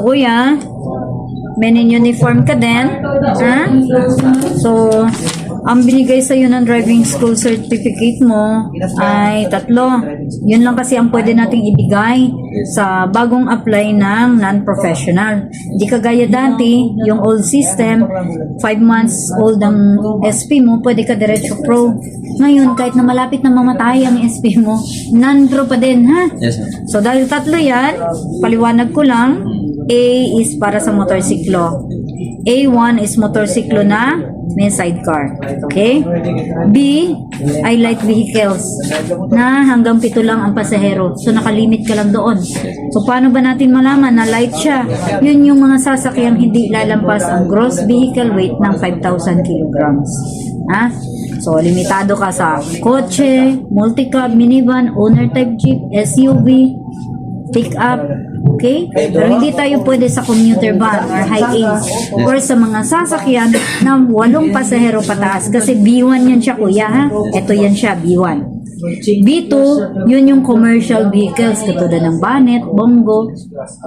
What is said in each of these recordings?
kuya, men in uniform ka din. Ha? So, ang binigay sa'yo ng driving school certificate mo ay 3. Yun lang kasi ang pwede nating ibigay sa bagong apply ng non-professional. Hindi kagaya dati, yung old system, 5 months old ang SP mo, pwede ka diretso pro. Ngayon, kahit na malapit na mamatay ang SP mo, non-pro pa din, ha? Yes, ma'am. So, dahil 3 yan, paliwanag ko lang, A is para sa motorsiklo. A1 is motorsiklo na may sidecar. Okay? B ay light vehicles na hanggang 7 lang ang pasahero. So, nakalimit ka lang doon. So, paano ba natin malaman na light siya? Yun yung mga sasakyang hindi lalampas ang gross vehicle weight ng 5,000 kilograms. Ha? So, limitado ka sa kotse, multi-cab, minivan, owner type jeep, SUV, pick-up, okay? Pero hindi tayo pwede sa commuter van or high-age or sa mga sasakyan na 8 pasahero pataas kasi B1 yan siya, kuya, ha? Ito yan siya, B1. B2, yun yung commercial vehicles katulad ng bonnet, bongo,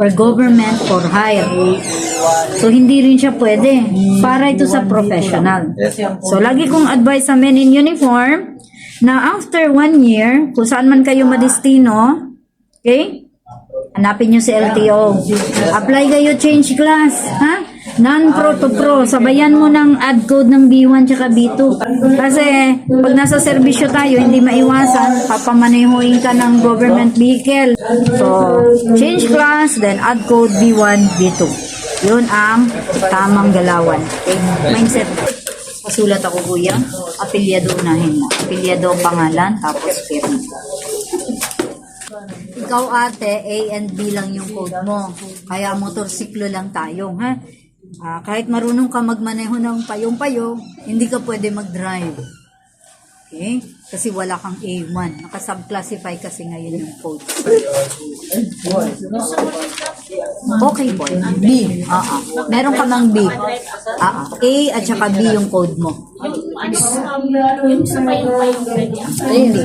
or government for hire. So, hindi rin siya pwede. Para ito sa professional. So, lagi kong advice sa men in uniform na after 1 year, kung saan man kayo madestino, okay? Hanapin nyo si LTO. Apply kayo change class. Ha? Non-pro to pro. Sabayan mo ng add code ng B1 tsaka B2. Kasi pag nasa serbisyo tayo, hindi maiwasan, papamanehuin ka ng government vehicle. So, change class, then add code B1, B2. Yun ang tamang galawan. Okay? Mindset. Pasulat ako, kuya. Apilyado unahin mo. Apilyado ang pangalan, tapos firma. Ikaw ate, A and B lang yung code mo. Kaya motorsiklo lang tayo, ha? Kahit marunong ka magmaneho ng payong-payong, hindi ka pwede mag-drive. Okay? Kasi wala kang A1. Naka-subclassify kasi ngayon yung code. Okay, boy. B. Meron ka ng B. A at saka B yung code mo. Hindi.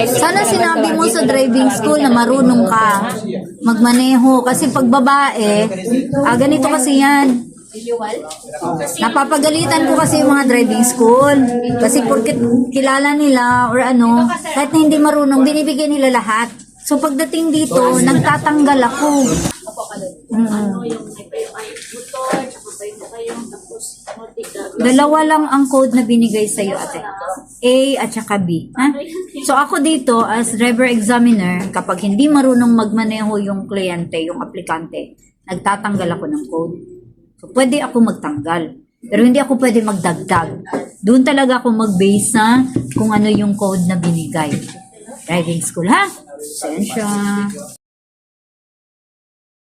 Sana sinabi mo sa driving school na marunong ka magmaneho. Kasi pag babae, ganito kasi yan. Napapagalitan ko kasi yung mga driving school. Kasi porket kilala nila or ano, kahit na hindi marunong, binibigyan nila lahat. So pagdating dito, nagtatanggal ako. Dalawa lang ang code na binigay sa'yo, ate. A at saka B. Ha? So ako dito, as driver examiner, kapag hindi marunong magmaneho yung kliyente, yung aplikante, nagtatanggal ako ng code. So pwede ako magtanggal. Pero hindi ako pwede magdagdag. Doon talaga ako mag-base sa kung ano yung code na binigay. Driving school, ha? Sensya.